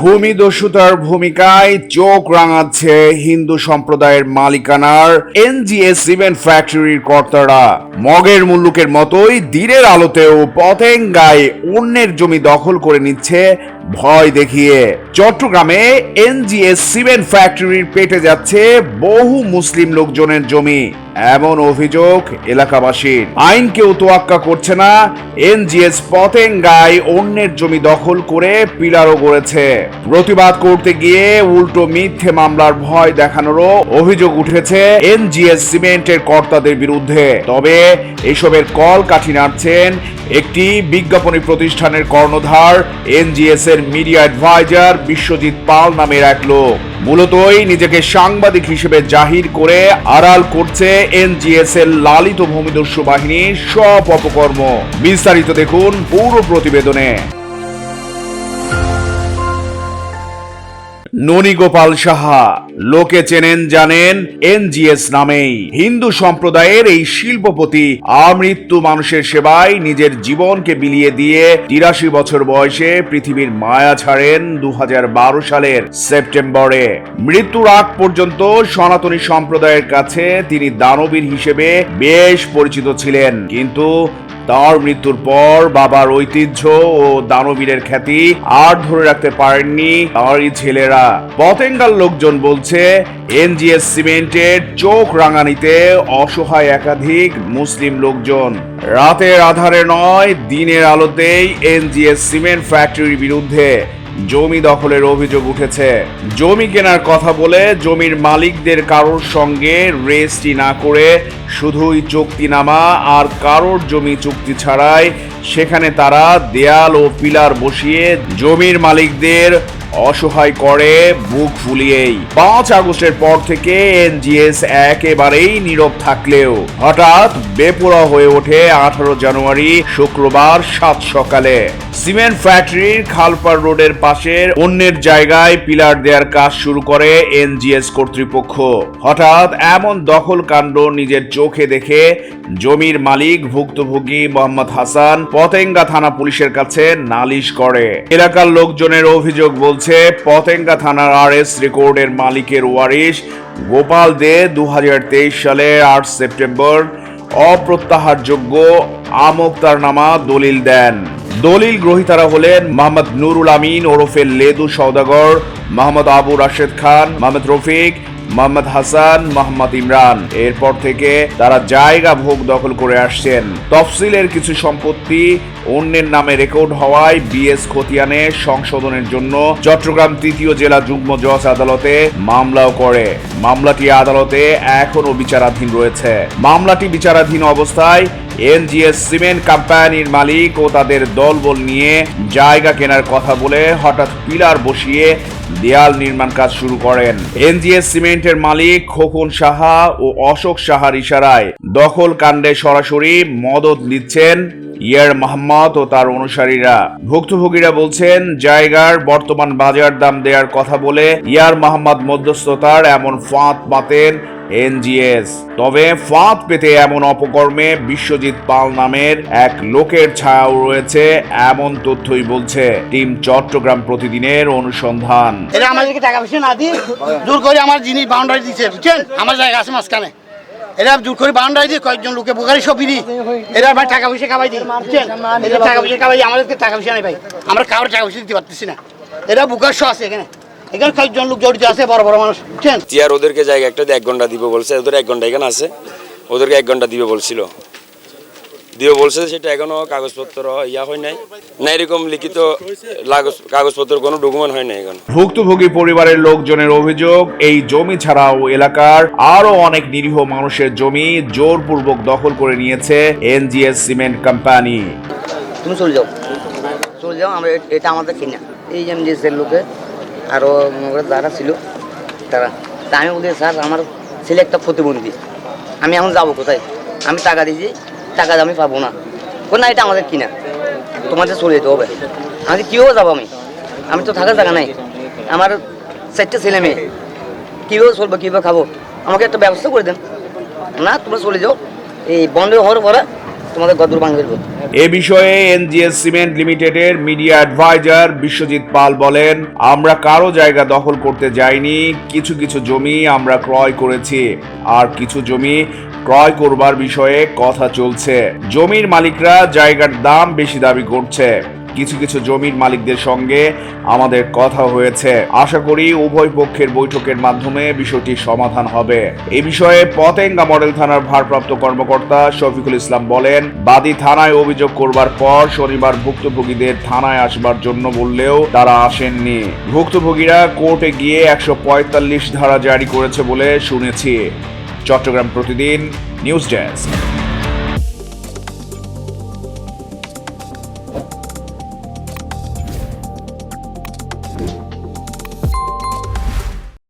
ভূমিদস্যুতার ভূমিকায় চোখ রাঙাচ্ছে হিন্দু সম্প্রদায়ের মালিকানার এনজিএস সিমেন্ট ফ্যাক্টরির কর্তারা। মগের মুল্লুকের মতোই দিনের আলোতেও পতেঙ্গায় অন্যের জমি দখল করে নিচ্ছে ভয় দেখিয়ে। চট্টগ্রামে এনজিএস সিমেন্ট ফ্যাক্টরির পেটে যাচ্ছে বহু মুসলিম লোকজনের জমি, এমন অভিযোগ এলাকাবাসীর। আইনকেও তোয়াক্কা করছে না এনজিএস পতেঙ্গায় অন্যের জমি দখল করে পিলারও গড়েছে। প্রতিবাদ করতে গিয়ে উল্টো মিথ্যে মামলার ভয় দেখানোরও অভিযোগ উঠেছে এনজিএস সিমেন্টের কর্তাদের বিরুদ্ধে। তবে এসবের কল কাঠি নাড়ছেন একটি বিজ্ঞাপনী প্রতিষ্ঠানের কর্ণধার এনজিএস এর মিডিয়া অ্যাডভাইজার বিশ্বজিৎ পাল নামের এক লোক। মূলতই নিজেকে সাংবাদিক হিসেবে জাহির করে আড়াল করছে এনজিএস এর লালিত ভূমিদস্যু বাহিনীর সব অপকর্ম। বিস্তারিত দেখুন পুরো প্রতিবেদনে। ননী গোপাল সাহা, লোকে চেনেন জানেন এনজিএস নামেই। হিন্দু সম্প্রদায়ের এই শিল্পপতি আমৃত্যু মানুষের সেবায় নিজের জীবনকে বিলিয়ে দিয়ে ৮৩ বছর বয়সে পৃথিবীর মায়া ছাড়েন ২০১২ সালের সেপ্টেম্বরে। মৃত্যুর আগ পর্যন্ত সনাতনী সম্প্রদায়ের কাছে তিনি দানবীর হিসেবে বেশ পরিচিত ছিলেন, কিন্তু তার মৃত্যুর পর বাবার ঐতিহ্য ও দানবীরের খ্যাতি আর ধরে রাখতে পারেননি তারই ছেলেরা। পতেঙ্গার লোকজন বলছে এনজিএস সিমেন্টের চোখ রাঙানিতে অসহায় একাধিক মুসলিম লোকজন। রাতের আধারে নয়, দিনের আলোতেই এনজিএস সিমেন্ট ফ্যাক্টরির বিরুদ্ধে জমি দখলের অভিযোগ উঠেছে। জমি কেনার কথা বলে জমির মালিকদের কারোর সঙ্গে রেজিস্ট্রি না করে শুধুই চুক্তিনামা আর কারোর জমি চুক্তি ছাড়াই সেখানে তারা দেয়াল ও পিলার বসিয়ে জমির মালিকদের অসহায় করে বুক ফুলিয়েই। ৫ আগস্টের পর থেকে এনজিএস একেবারেই নীরব থাকলেও হঠাৎ বেপরোয়া হয়ে ওঠে ১৮ জানুয়ারি শুক্রবার ৭ সকালে। সিমেন্ট ফ্যাক্টরির খালপাড় রোডের পাশের অন্যের জায়গায় পিলার দেওয়ার কাজ শুরু করে এনজিএস কর্তৃপক্ষ। হঠাৎ এমন দখল কাণ্ড নিজের চোখে দেখে জমির মালিক ভুক্তভোগী মোহাম্মদ হাসান পতেঙ্গা থানা পুলিশের কাছে নালিশ করে। এলাকার লোকজনের অভিযোগ বলছে পতেঙ্গা থানার আরএস রেকর্ডের মালিকের ওয়ারিশ গোপাল দে ২০২৩ সালের ৮ সেপ্টেম্বর অপ্রত্যাহারযোগ্য আমোক্তারনামা দলিল দেন। দলিল গ্রহীতারা হলেন মোহাম্মদ নুরুল আমিন ওরফে লেদু সওদাগর, মোহাম্মদ আবু রাশেদ খান, মোহাম্মদ রফিক, মোহাম্মদ হাসান, মোহাম্মদ ইমরান। এরপর থেকে তারা জায়গা ভোগ দখল করে আসছেন। তফসিলের কিছু সম্পত্তি অন্যের নামে রেকর্ড হওয়ায় বিএস খতিয়ানে সংশোধনের জন্য চট্টগ্রাম ৩য় জেলা যুগ্ম জজ আদালতে মামলাও করে। মামলাটি আদালতে এখনো বিচারাধীন রয়েছে। মামলাটি বিচারাধীন অবস্থায় এনজিএস সিমেন্ট কোম্পানির মালিক ও তাদের দলবল নিয়ে জায়গা কেনার কথা বলে হঠাৎ পিলার বসিয়ে দেয়াল নির্মাণ কাজ শুরু করেন। এনজিএস সিমেন্টের মালিক খোকন সাহা ও অশোক সাহার ইশারায় দখল কাণ্ডে সরাসরি মদত নিচ্ছেন ইয়ার মোহাম্মদ ও তার অনুসারীরা। ভুক্তভোগীরা বলছেন জায়গার বর্তমান বাজার দাম দেওয়ার কথা বলে ইয়ার মোহাম্মদ মধ্যস্থতার এমন ফাঁদ পাতেন এনজিএস। তবে ফাঁদ পেতে এমন অপকর্মে বিশ্বজিৎ পাল নামের এক লোকের ছায়াও রয়েছে, এমন তথ্যই বলছে টিম চট্টগ্রাম প্রতিদিনের অনুসন্ধান। এরা আমাদেরকে টাকা পয়সা না দিয়ে জোর করে আমার জিনিস বাউন্ডারি দিচ্ছে, বুঝছেন? আমার জায়গা আছে মাঝখানে, এরা জোর করে বাউন্ডারি দিয়ে কয়েকজন লোকে বোকারি সব বিড়ি এরা ভাই টাকা পয়সা খাওয়াই দিই, বুঝছেন? এরা টাকা পয়সা খাওয়াই, আমাদেরকে টাকা পয়সা নেই ভাই, আমরা কারোর টাকা পয়সা দিতে পারতেছি না। এরা বোকার শো আছে এখানে, এখানে কয়েকজন লোক জড়িত আছে, বড় বড় মানুষ, বুঝছেন? আর ওদেরকে জায়গা একটা ১ ঘন্টা দিব বলছে, ওদের ১ ঘন্টা এখানে আছে, ওদেরকে ১ ঘন্টা দিবে বলছিল, বলছে সেটা এখনো কাগজপত্র ইয়া হয় নাই না, এরকম লিখিত কাগজপত্র কোনো ডকুমেন্ট হয় নাই এখন। ভুক্তভোগী পরিবারের লোকজনের অভিযোগ এই জমি ছাড়াও এলাকার আরো অনেক নিরীহ মানুষের জমি জোরপূর্বক দখল করে নিয়েছে এনজিএস সিমেন্ট কোম্পানি। তুমি চলে যাও, আমরা এটা আমাদের কিনা এই এনজিএস এর লোকে আরো যারা ছিল তারা। তা আমি বলি স্যার আমার ছেলে একটা প্রতিবন্ধী, আমি এখন যাবো কোথায়? আমি টাকা দিয়েছি, টাকা আমি পাবো না। না এটা আমাদের কিনা, তোমাদের চলে যেতে হবে। আমি কীভাবে যাবো? আমি তো থাকার জায়গা নাই, আমার 4টে ছেলে মেয়ে, কীভাবে চলবো, কীভাবে খাবো? আমাকে একটা ব্যবস্থা করে দেন। না তোমরা চলে যাও, এই বন্ধ হওয়ার পরে তোমাদের গদুর বাংলার ভূত। এ বিষয়ে এনজিএস সিমেন্ট লিমিটেডের মিডিয়া অ্যাডভাইজার বিশ্বজিৎ পাল বলেন, আমরা কারো জায়গা দখল করতে যাইনি, কিছু কিছু জমি আমরা ক্রয় করেছি, আর কিছু জমি ক্রয় করবার বিষয়ে কথা চলছে। জমির মালিকরা জায়গার দাম বেশি দাবি করছে। কিছু কিছু জমির মালিকদের সঙ্গে আমাদের কথা হয়েছে। আশা করি উভয় পক্ষের বৈঠকের মাধ্যমে বিষয়টি সমাধান হবে। এ বিষয়ে পতেঙ্গা মডেল থানার ভারপ্রাপ্ত কর্মকর্তা শফিকুল ইসলাম বলেন, বাদী থানায় অভিযোগ করবার পর শনিবার ভুক্তভোগীদের থানায় আসবার জন্য বললেও তারা আসেননি। ভুক্তভোগীরা কোর্টে গিয়ে 145 ধারা জারি করেছে বলে শুনেছি। চট্টগ্রাম প্রতিদিন নিউজ ডেস্ক।